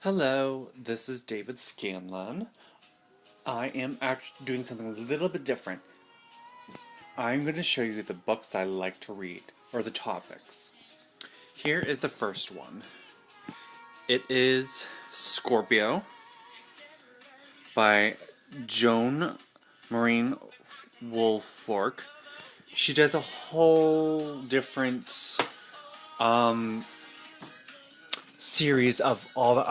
Hello, this is David Scanlon. I am actually doing something a little bit different. I'm going to show you the books that I like to read, or the topics. Here is the first one. It is Scorpio by Joan Marine Woolfolk. She does a whole different series of all the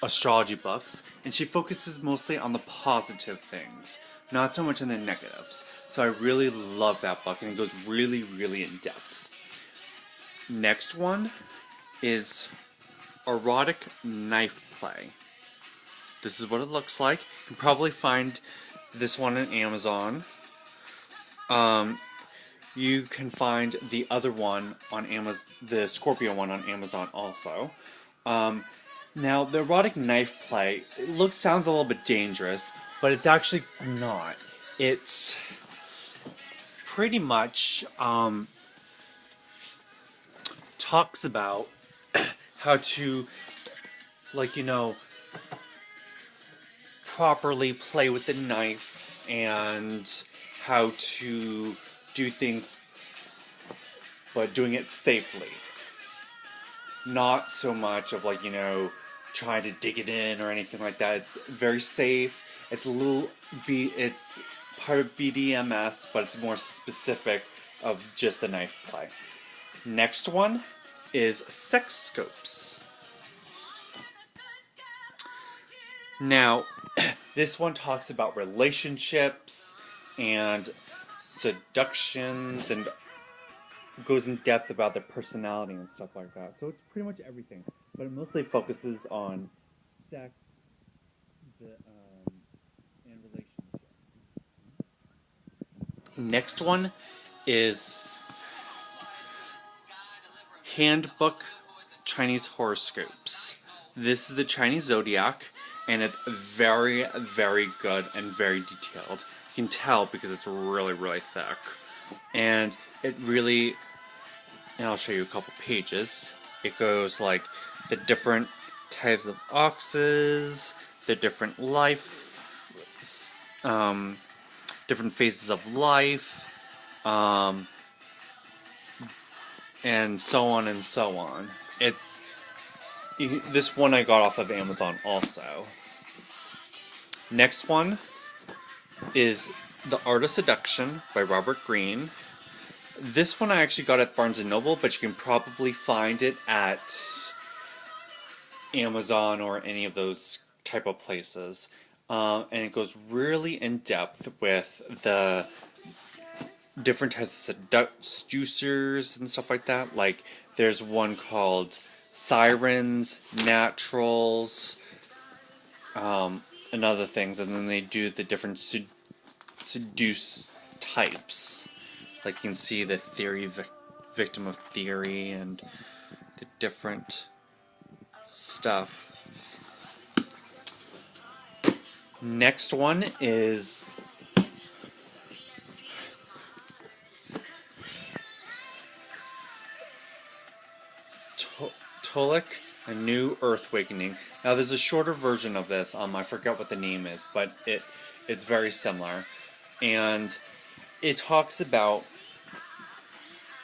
astrology books, and she focuses mostly on the positive things, not so much on the negatives. So I really love that book, and it goes really, really in depth. Next one is Erotic Knife Play. This is what it looks like. You can probably find this one on Amazon. You can find the other one on Amazon, the Scorpio one on Amazon also. Now, the erotic knife play, sounds a little bit dangerous, but it's actually not. It's pretty much talks about how to, properly play with the knife and how to do things, but doing it safely. Not so much of trying to dig it in or anything like that. It's very safe. It's it's part of BDMS, but it's more specific of just the knife play. Next one is Sex Scopes. Now, this one talks about relationships and seductions and goes in depth about their personality and stuff like that. So it's pretty much everything, but it mostly focuses on sex and relationships. Next one is Handbook Chinese Horoscopes. This is the Chinese zodiac, and it's very, very good and very detailed. You can tell because it's really, really thick. And it really, and I'll show you a couple pages. It goes like the different types of oxes, the different different phases of life, and so on and so on. This one I got off of Amazon also. Next one is The Art of Seduction by Robert Greene. This one I actually got at Barnes & Noble, but you can probably find it at Amazon or any of those type of places. And it goes really in depth with the different types of seducers and stuff like that. Like, there's one called Sirens, Naturals, and other things, and then they do the different seduce types. Like, you can see the theory, victim of theory, and the different stuff. Next one is Tolek, A New Earth Awakening. Now, there's a shorter version of this. I forget what the name is, but it's very similar. And it talks about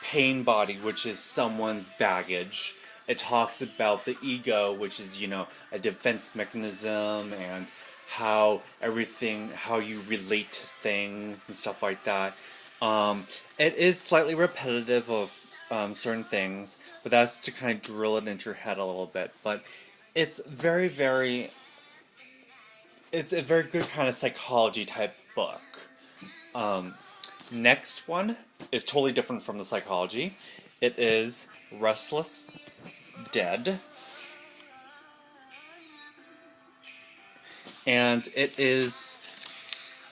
pain body, which is someone's baggage. It talks about the ego, which is, a defense mechanism, and how you relate to things and stuff like that. It is slightly repetitive of certain things, but that's to kind of drill it into your head a little bit. But it's very, it's a very good kind of psychology type book. Next one is totally different from the psychology. It is Restless Dead. And it is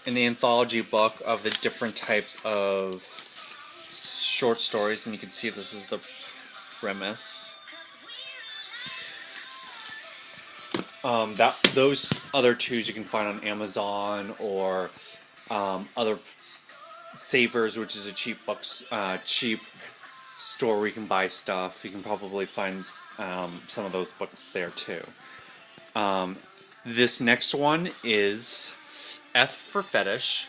an anthology book of the different types of short stories, and you can see this is the premise. Those other twos you can find on Amazon or other Savers, which is a cheap store where you can buy stuff. You can probably find some of those books there too. This next one is F for fetish.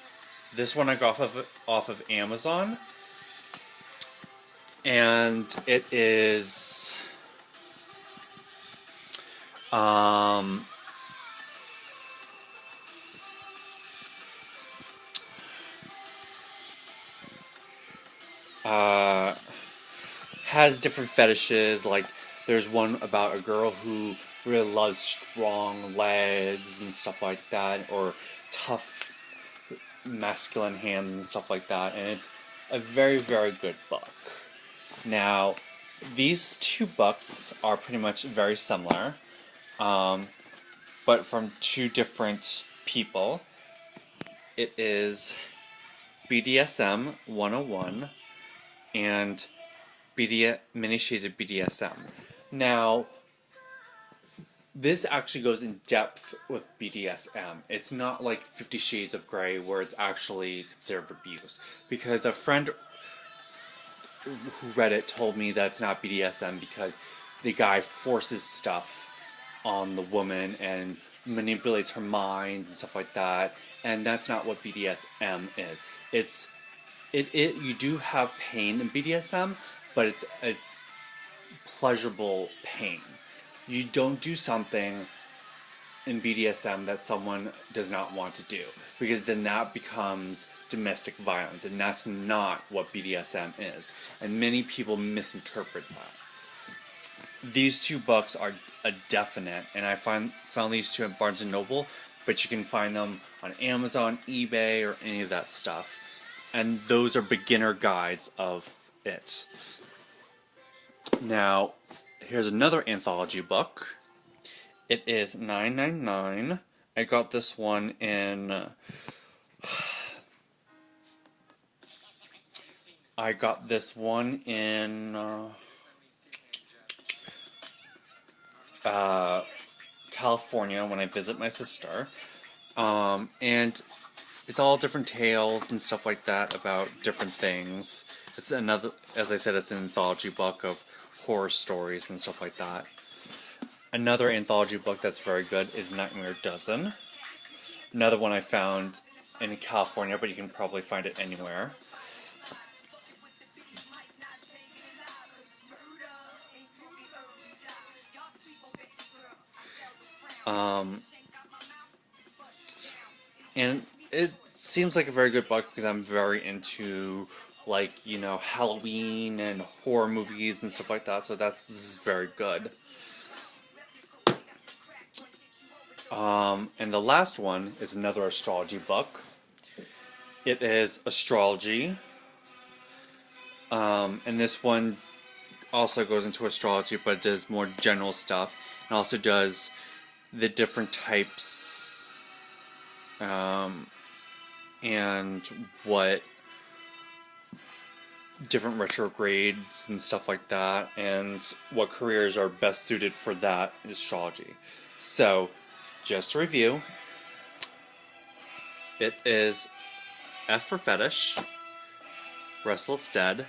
This one I got off of Amazon, and it is has different fetishes. Like there's one about a girl who really loves strong legs and stuff like that, or tough masculine hands and stuff like that, and it's a very, very good book. Now, these two books are pretty much very similar, but from two different people. It is BDSM 101 and Many Shades of BDSM. Now, this actually goes in depth with BDSM. It's not like 50 Shades of Grey where it's actually considered abuse. Because a friend who read it told me that it's not BDSM because the guy forces stuff on the woman and manipulates her mind and stuff like that. And that's not what BDSM is. You do have pain in BDSM, but it's a pleasurable pain. You don't do something in BDSM that someone does not want to do, because then that becomes domestic violence, and that's not what BDSM is. And many people misinterpret that. These two books are a definite, and I found these two at Barnes & Noble, but you can find them on Amazon, eBay, or any of that stuff. And those are beginner guides of it. Now, here's another anthology book. It is $9.99. I got this one in California when I visit my sister. And it's all different tales and stuff like that about different things. It's another, as I said, it's an anthology book of horror stories and stuff like that. Another anthology book that's very good is Nightmare Dozen. Another one I found in California, but you can probably find it anywhere. And it seems like a very good book because I'm very into, like, you know, Halloween and horror movies and stuff like that, so this is very good. And the last one is another astrology book. It is Astrology. And this one also goes into astrology, but it does more general stuff. And also does the different types, and what different retrogrades and stuff like that, and what careers are best suited for that astrology. So, just to review, it is F for Fetish, Restless Dead,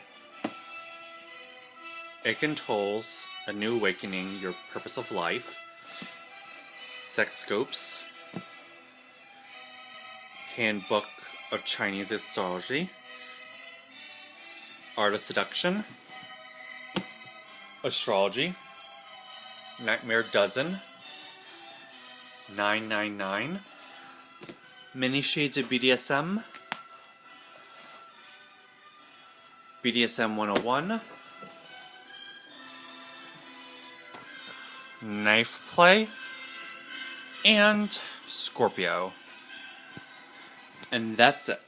It Controls a New Awakening, Your Purpose of Life, Sex Scopes, Handbook of Chinese Astrology, Art of Seduction, Astrology, Nightmare Dozen, 999, Many Shades of BDSM, BDSM 101, Knife Play, and Scorpio. And that's it.